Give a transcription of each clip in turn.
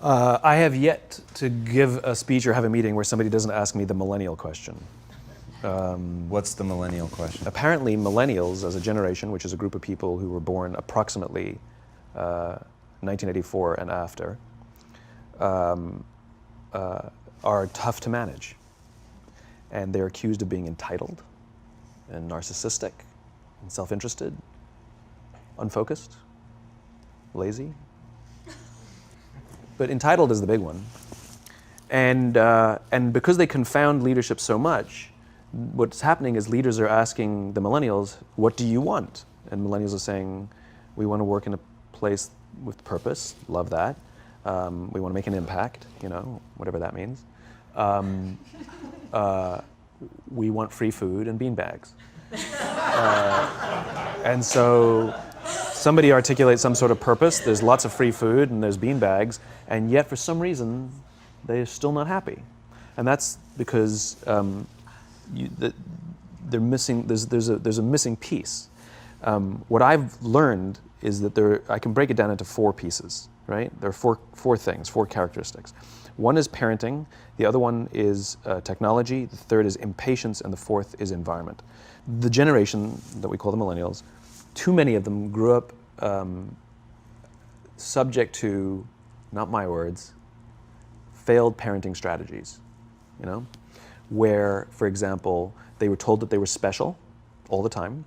I have yet to give a speech or have a meeting where somebody doesn't ask me the millennial question. What's the millennial question? Apparently, millennials as a generation, which is a group of people who were born approximately 1984 and after, are tough to manage. And they're accused of being entitled and narcissistic and self-interested, unfocused, lazy. But entitled is the big one. And because they confound leadership so much, what's happening is leaders are asking the millennials, what do you want? And millennials are saying, we want to work in a place with purpose, love that. We want to make an impact, whatever that means. We want free food and beanbags. And so somebody articulates some sort of purpose, there's lots of free food and there's beanbags, and yet for some reason, they're still not happy. And that's because they're missing, there's a missing piece. What I've learned is that I can break it down into 4 pieces, right? There are four things, 4 characteristics. One is parenting, the other one is technology, the third is impatience, and the fourth is environment. The generation that we call the millennials, too many of them grew up subject to, not my words, failed parenting strategies, where, for example, they were told that they were special all the time.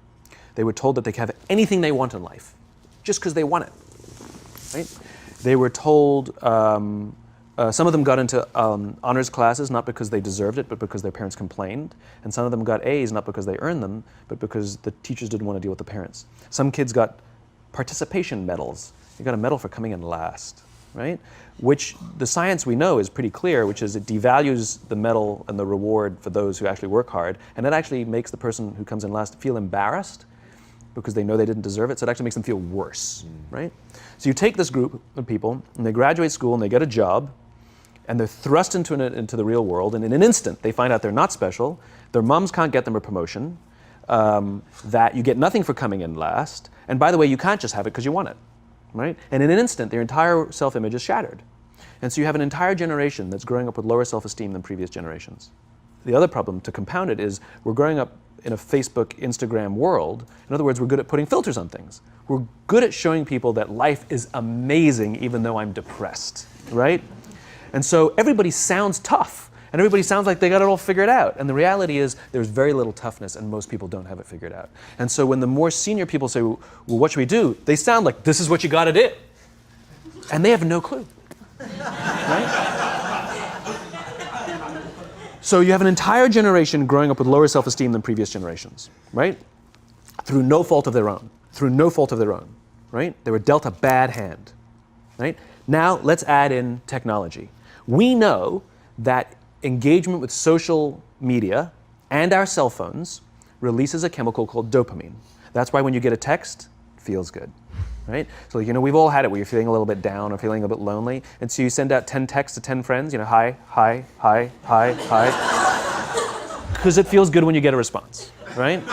They were told that they could have anything they want in life, just because they want it, right? They were told, some of them got into honors classes, not because they deserved it, but because their parents complained. And some of them got A's, not because they earned them, but because the teachers didn't want to deal with the parents. Some kids got participation medals. You got a medal for coming in last, right? Which the science we know is pretty clear, which is it devalues the medal and the reward for those who actually work hard. And it actually makes the person who comes in last feel embarrassed because they know they didn't deserve it. So it actually makes them feel worse, right? So you take this group of people and they graduate school and they get a job, and they're thrust into the real world, and in an instant, they find out they're not special, their moms can't get them a promotion, that you get nothing for coming in last, and by the way, you can't just have it because you want it, right? And in an instant, their entire self-image is shattered. And so you have an entire generation that's growing up with lower self-esteem than previous generations. The other problem, to compound it, is we're growing up in a Facebook, Instagram world. In other words, we're good at putting filters on things. We're good at showing people that life is amazing even though I'm depressed, right? And so everybody sounds tough, and everybody sounds like they got it all figured out. And the reality is there's very little toughness, and most people don't have it figured out. And so when the more senior people say, well, what should we do? They sound like, this is what you got to do. And they have no clue, right? So you have an entire generation growing up with lower self-esteem than previous generations, right? Through no fault of their own, right? They were dealt a bad hand, right? Now let's add in technology. We know that engagement with social media and our cell phones releases a chemical called dopamine. That's why when you get a text, it feels good, right? So we've all had it where you're feeling a little bit down or feeling a bit lonely, and so you send out 10 texts to 10 friends, hi, hi, hi, hi, hi, because it feels good when you get a response, right?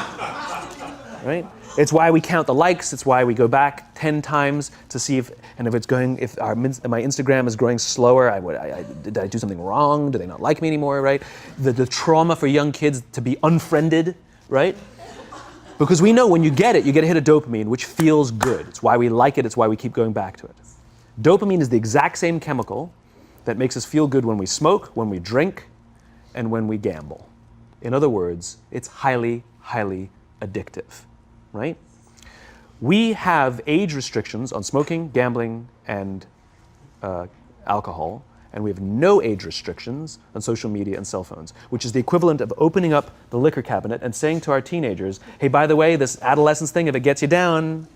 Right? It's why we count the likes. It's why we go back 10 times to see if my Instagram is growing slower, did I do something wrong? Do they not like me anymore, right? The trauma for young kids to be unfriended, right? Because we know when you get a hit of dopamine, which feels good. It's why we like it. It's why we keep going back to it. Dopamine is the exact same chemical that makes us feel good when we smoke, when we drink, and when we gamble. In other words, it's highly, highly addictive. Right? We have age restrictions on smoking, gambling, and alcohol, and we have no age restrictions on social media and cell phones, which is the equivalent of opening up the liquor cabinet and saying to our teenagers, hey, by the way, this adolescence thing, if it gets you down.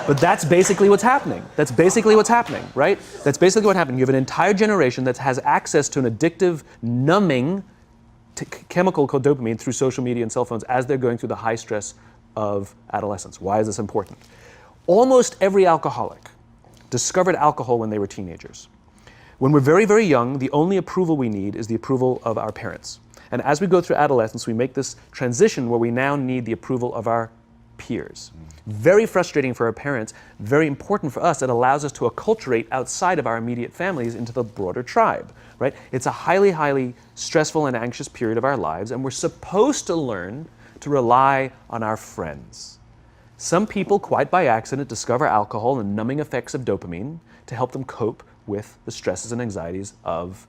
But that's basically what's happening. Right? That's basically what happened. You have an entire generation that has access to an addictive, numbing chemical called dopamine through social media and cell phones as they're going through the high stress of adolescence. Why is this important? Almost every alcoholic discovered alcohol when they were teenagers. When we're very, very young, the only approval we need is the approval of our parents. And as we go through adolescence, we make this transition where we now need the approval of our peers. Very frustrating for our parents, very important for us. It allows us to acculturate outside of our immediate families into the broader tribe, right? It's a highly, highly stressful and anxious period of our lives, and we're supposed to learn to rely on our friends. Some people, quite by accident, discover alcohol and numbing effects of dopamine to help them cope with the stresses and anxieties of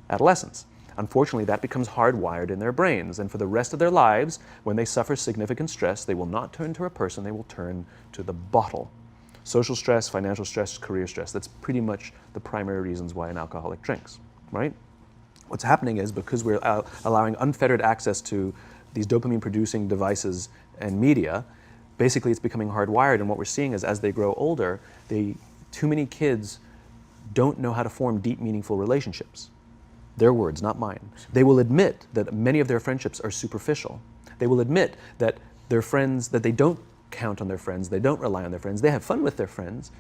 adolescence. Unfortunately, that becomes hardwired in their brains, and for the rest of their lives, when they suffer significant stress, they will not turn to a person, they will turn to the bottle. Social stress, financial stress, career stress, that's pretty much the primary reasons why an alcoholic drinks, right? What's happening is, because we're allowing unfettered access to these dopamine-producing devices and media, basically it's becoming hardwired, and what we're seeing is, as they grow older, too many kids don't know how to form deep, meaningful relationships. Their words, not mine. They will admit that many of their friendships are superficial. They will admit that their friends, that they don't count on their friends, they don't rely on their friends, they have fun with their friends,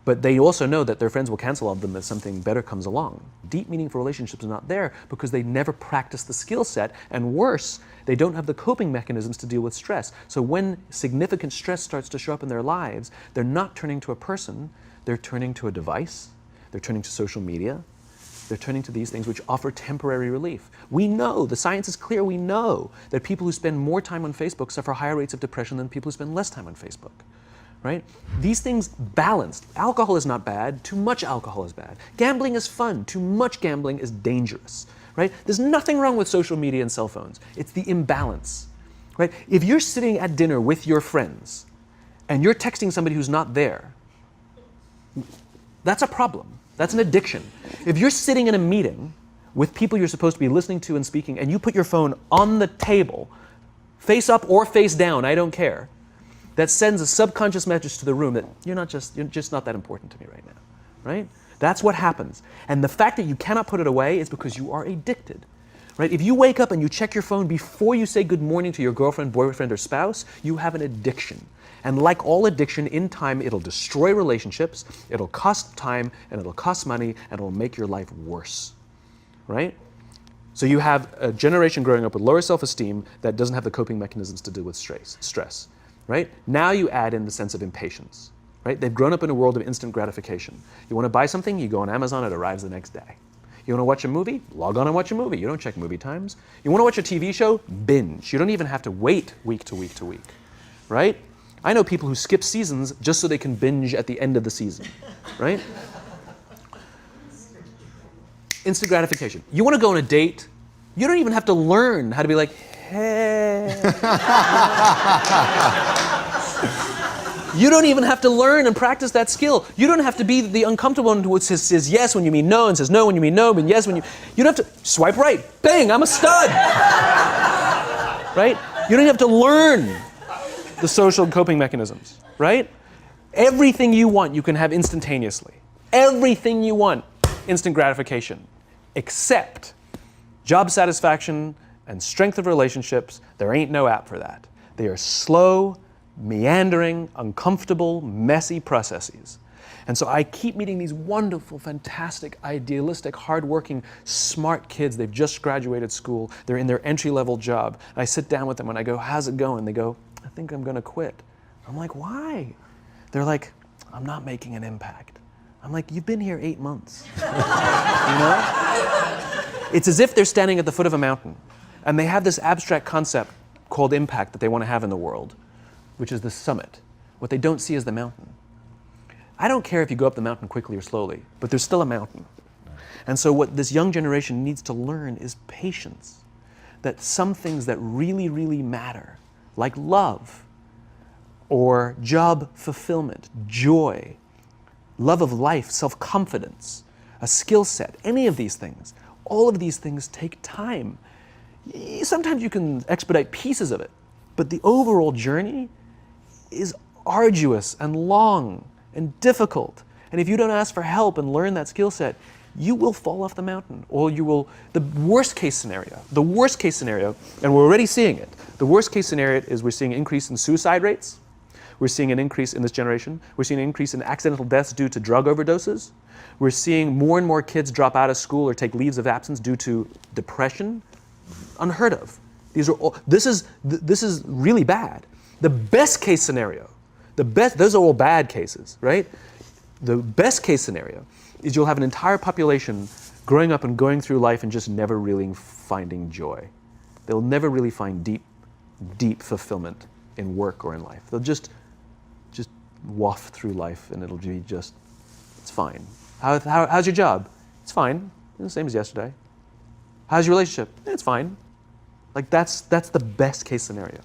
but they also know that their friends will cancel on them if something better comes along. Deep, meaningful relationships are not there because they never practice the skill set, and worse, they don't have the coping mechanisms to deal with stress. So when significant stress starts to show up in their lives, they're not turning to a person, they're turning to a device, they're turning to social media, they're turning to these things which offer temporary relief. We know, the science is clear, we know that people who spend more time on Facebook suffer higher rates of depression than people who spend less time on Facebook, right? These things balanced. Alcohol is not bad, too much alcohol is bad. Gambling is fun, too much gambling is dangerous, right? There's nothing wrong with social media and cell phones. It's the imbalance, right? If you're sitting at dinner with your friends and you're texting somebody who's not there, that's a problem. That's an addiction. If you're sitting in a meeting with people you're supposed to be listening to and speaking, and you put your phone on the table, face up or face down, I don't care, that sends a subconscious message to the room that you're just not that important to me right now, right? That's what happens. And the fact that you cannot put it away is because you are addicted, right? If you wake up and you check your phone before you say good morning to your girlfriend, boyfriend, or spouse, you have an addiction. And like all addiction, in time, it'll destroy relationships, it'll cost time, and it'll cost money, and it'll make your life worse, right? So you have a generation growing up with lower self-esteem that doesn't have the coping mechanisms to deal with stress, right? Now you add in the sense of impatience, right? They've grown up in a world of instant gratification. You want to buy something, you go on Amazon, it arrives the next day. You want to watch a movie? Log on and watch a movie. You don't check movie times. You want to watch a TV show? Binge. You don't even have to wait week to week to week, right? I know people who skip seasons just so they can binge at the end of the season, right? Instant gratification. You want to go on a date? You don't even have to learn how to be like, hey. You don't even have to learn and practice that skill. You don't have to be the uncomfortable one who says yes when you mean no and says no when you mean no, but yes when you... You don't have to swipe right. Bang, I'm a stud. Right? You don't have to learn the social coping mechanisms, right? Everything you want, you can have instantaneously. Everything you want, instant gratification, except job satisfaction and strength of relationships. There ain't no app for that. They are slow, meandering, uncomfortable, messy processes. And so I keep meeting these wonderful, fantastic, idealistic, hardworking, smart kids. They've just graduated school. They're in their entry-level job. And I sit down with them and I go, how's it going? They go, I think I'm going to quit. I'm like, why? They're like, I'm not making an impact. I'm like, you've been here 8 months. You know? It's as if they're standing at the foot of a mountain and they have this abstract concept called impact that they want to have in the world, which is the summit. What they don't see is the mountain. I don't care if you go up the mountain quickly or slowly, but there's still a mountain. And so what this young generation needs to learn is patience. That some things that really, really matter, like love, or job fulfillment, joy, love of life, self-confidence, a skill set, any of these things, all of these things take time. Sometimes you can expedite pieces of it, but the overall journey is arduous and long and difficult. And if you don't ask for help and learn that skill set, you will fall off the mountain, or you will, the worst case scenario, and we're already seeing it, the worst case scenario is we're seeing an increase in suicide rates, we're seeing an increase in this generation, we're seeing an increase in accidental deaths due to drug overdoses, we're seeing more and more kids drop out of school or take leaves of absence due to depression, unheard of. This is really bad. The best case scenario Those are all bad cases, right? The best case scenario is you'll have an entire population growing up and going through life and just never really finding joy. They'll never really find deep fulfillment in work or in life. They'll just waft through life and it'll be just, it's fine. How's your job? It's fine. It's the same as yesterday. How's your relationship? It's fine. Like that's the best case scenario,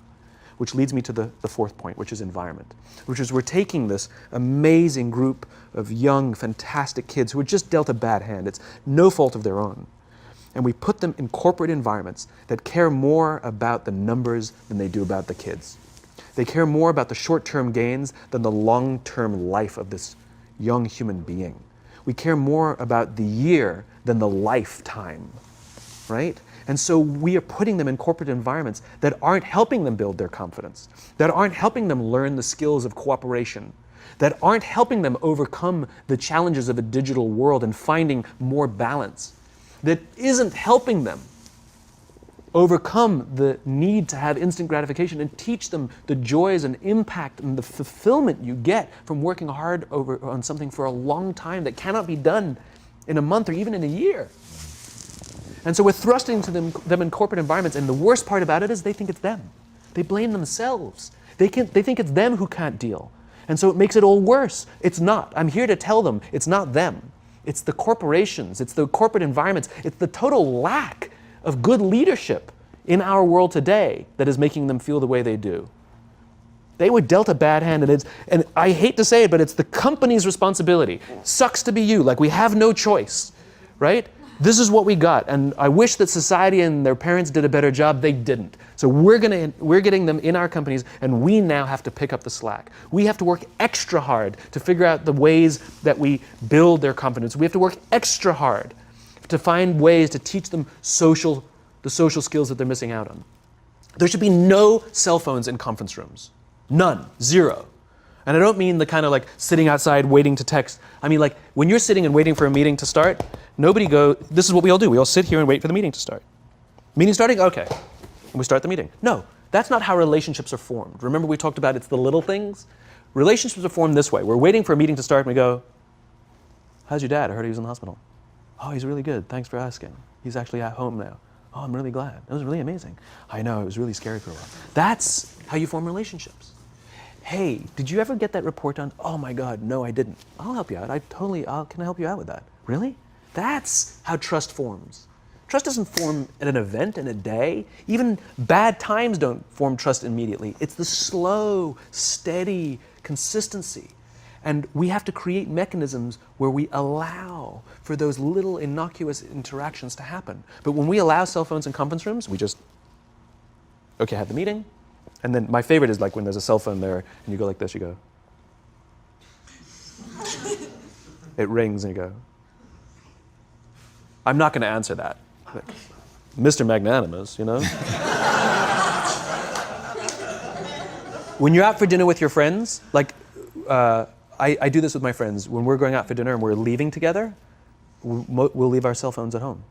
which leads me to the fourth point, which is environment, which is we're taking this amazing group of young, fantastic kids who were just dealt a bad hand. It's no fault of their own. And we put them in corporate environments that care more about the numbers than they do about the kids. They care more about the short-term gains than the long-term life of this young human being. We care more about the year than the lifetime, right? And so we are putting them in corporate environments that aren't helping them build their confidence, that aren't helping them learn the skills of cooperation, that aren't helping them overcome the challenges of a digital world and finding more balance, that isn't helping them overcome the need to have instant gratification and teach them the joys and impact and the fulfillment you get from working hard on something for a long time that cannot be done in a month or even in a year. And so we're thrusting to them in corporate environments, and the worst part about it is they think it's them. They blame themselves. They think it's them who can't deal. And so it makes it all worse. It's not. I'm here to tell them it's not them. It's the corporations, it's the corporate environments, it's the total lack of good leadership in our world today that is making them feel the way they do. They were dealt a bad hand, and I hate to say it, but it's the company's responsibility. Sucks to be you, like we have no choice, right? This is what we got, and I wish that society and their parents did a better job. They didn't. So we're getting them in our companies, and we now have to pick up the slack. We have to work extra hard to figure out the ways that we build their confidence. We have to work extra hard to find ways to teach them the social skills that they're missing out on. There should be no cell phones in conference rooms. None. Zero. And I don't mean the kind of like sitting outside waiting to text. I mean like when you're sitting and waiting for a meeting to start, this is what we all do. We all sit here and wait for the meeting to start. Meeting starting? Okay. And we start the meeting. No, that's not how relationships are formed. Remember we talked about it's the little things? Relationships are formed this way. We're waiting for a meeting to start and we go, how's your dad? I heard he was in the hospital. Oh, he's really good. Thanks for asking. He's actually at home now. Oh, I'm really glad. That was really amazing. I know, it was really scary for a while. That's how you form relationships. Hey, did you ever get that report done? Oh my God, no, I didn't. I'll help you out. Can I help you out with that? Really? That's how trust forms. Trust doesn't form at an event in a day. Even bad times don't form trust immediately. It's the slow, steady consistency. And we have to create mechanisms where we allow for those little innocuous interactions to happen. But when we allow cell phones in conference rooms, we just, okay, have the meeting. And then my favorite is like when there's a cell phone there and you go like this, you go. It rings and you go. I'm not going to answer that. Like, Mr. Magnanimous, you know? When you're out for dinner with your friends, like, I do this with my friends. When we're going out for dinner and we're leaving together, we'll leave our cell phones at home.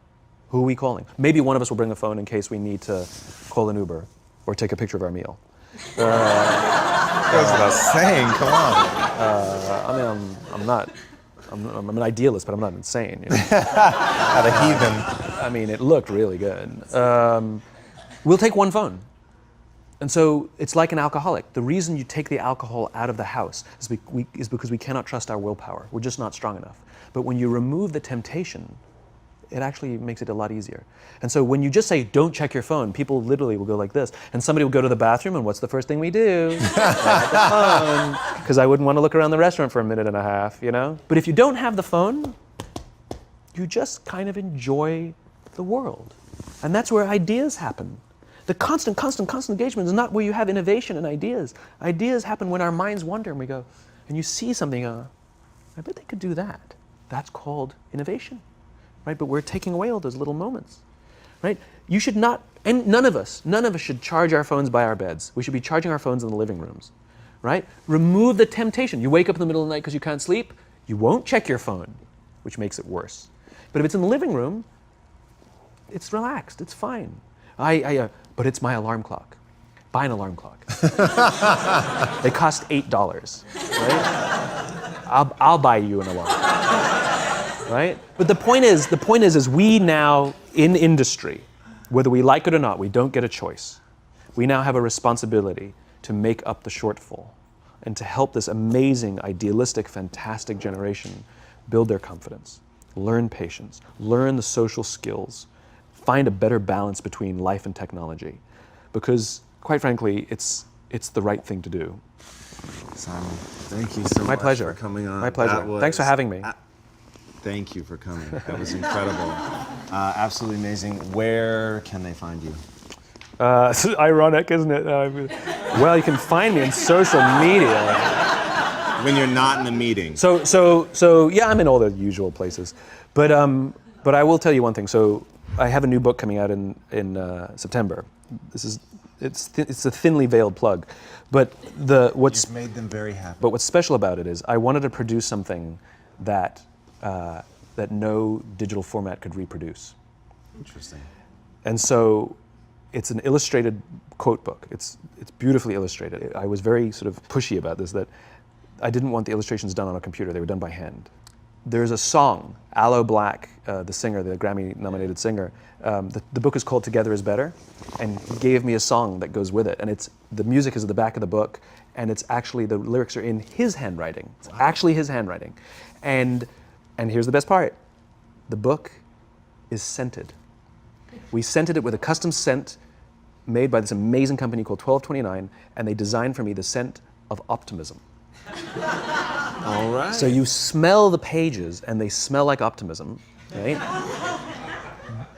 Who are we calling? Maybe one of us will bring a phone in case we need to call an Uber or take a picture of our meal. Goes without saying, come on. I'm an idealist, but I'm not insane. You know? Not a heathen. I mean, it looked really good. We'll take one phone. And so it's like an alcoholic. The reason you take the alcohol out of the house is because we cannot trust our willpower. We're just not strong enough. But when you remove the temptation, it actually makes it a lot easier. And so when you just say, don't check your phone, people literally will go like this. And somebody will go to the bathroom, and what's the first thing we do? Grab the phone, because I wouldn't want to look around the restaurant for a minute and a half, you know? But if you don't have the phone, you just kind of enjoy the world. And that's where ideas happen. The constant engagement is not where you have innovation and ideas. Ideas happen when our minds wander and we go, and you see something, I bet they could do that. That's called innovation, right? But we're taking away all those little moments, right? You should not, and none of us should charge our phones by our beds. We should be charging our phones in the living rooms, right? Remove the temptation. You wake up in the middle of the night because you can't sleep, you won't check your phone, which makes it worse. But if it's in the living room, it's relaxed, it's fine. But it's my alarm clock. buy an alarm clock. They cost $8, right? I'll buy you an alarm clock, right? But the point is we now, in industry, whether we like it or not, we don't get a choice. We now have a responsibility to make up the shortfall and to help this amazing, idealistic, fantastic generation build their confidence, learn patience, learn the social skills, find a better balance between life and technology. Because, quite frankly, it's the right thing to do. Simon, thank you so My much pleasure. for coming on. My pleasure. Thanks for having me. Thank you for coming. That was incredible. Absolutely amazing. Where can they find you? It's ironic, isn't it? Well, you can find me on social media. When you're not in a meeting. So yeah, I'm in all the usual places. But I will tell you one thing. So I have a new book coming out in September. It's a thinly veiled plug, but You've made them very happy. But what's special about it is I wanted to produce something that no digital format could reproduce. Interesting. And so it's an illustrated quote book. It's beautifully illustrated. I was very sort of pushy about this, that I didn't want the illustrations done on a computer. They were done by hand. There's a song, Aloe Black, the singer, the Grammy-nominated singer, the book is called Together is Better, and he gave me a song that goes with it. And the music is at the back of the book, and it's actually, the lyrics are in his handwriting. It's actually his handwriting. And here's the best part. The book is scented. We scented it with a custom scent made by this amazing company called 1229, and they designed for me the scent of optimism. All right. So you smell the pages, and they smell like optimism, right?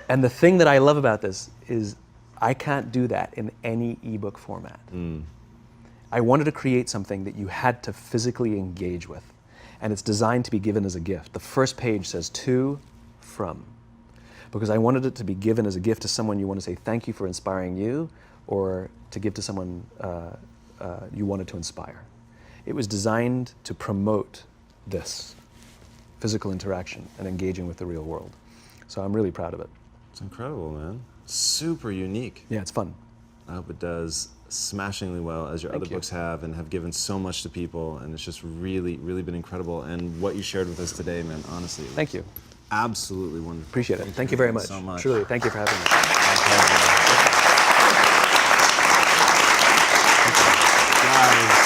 And the thing that I love about this is I can't do that in any ebook format. I wanted to create something that you had to physically engage with, and it's designed to be given as a gift. The first page says to, from, because I wanted it to be given as a gift to someone you want to say thank you for inspiring you, or to give to someone you wanted to inspire. It was designed to promote this physical interaction and engaging with the real world. So I'm really proud of it. It's incredible, man. Super unique. Yeah, it's fun. I hope it does smashingly well, as your other books have, and have given so much to people, and it's just really, really been incredible. And what you shared with us today, man, honestly. Thank you. Absolutely wonderful. Appreciate it. Thank you very much. So much. Truly, thank you for having me. Guys,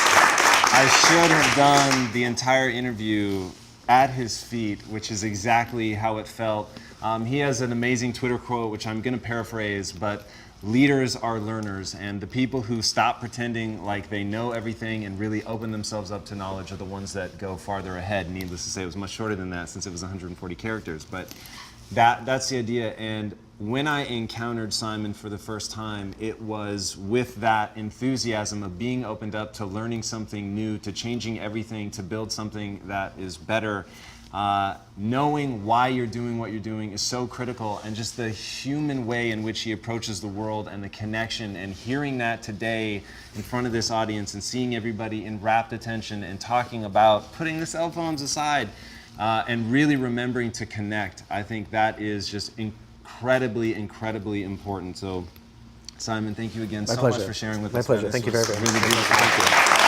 I should have done the entire interview at his feet, which is exactly how it felt. He has an amazing Twitter quote, which I'm going to paraphrase, but leaders are learners, and the people who stop pretending like they know everything and really open themselves up to knowledge are the ones that go farther ahead. Needless to say, it was much shorter than that since it was 140 characters, but that's the idea. And when I encountered Simon for the first time, it was with that enthusiasm of being opened up to learning something new, to changing everything, to build something that is better. Knowing why you're doing what you're doing is so critical, and just the human way in which he approaches the world and the connection, and hearing that today in front of this audience and seeing everybody in rapt attention and talking about putting the cell phones aside and really remembering to connect. I think that is just incredibly, incredibly important. So Simon, thank you again so much for sharing with us. My pleasure. Thank you very much. Really beautiful. Thank you.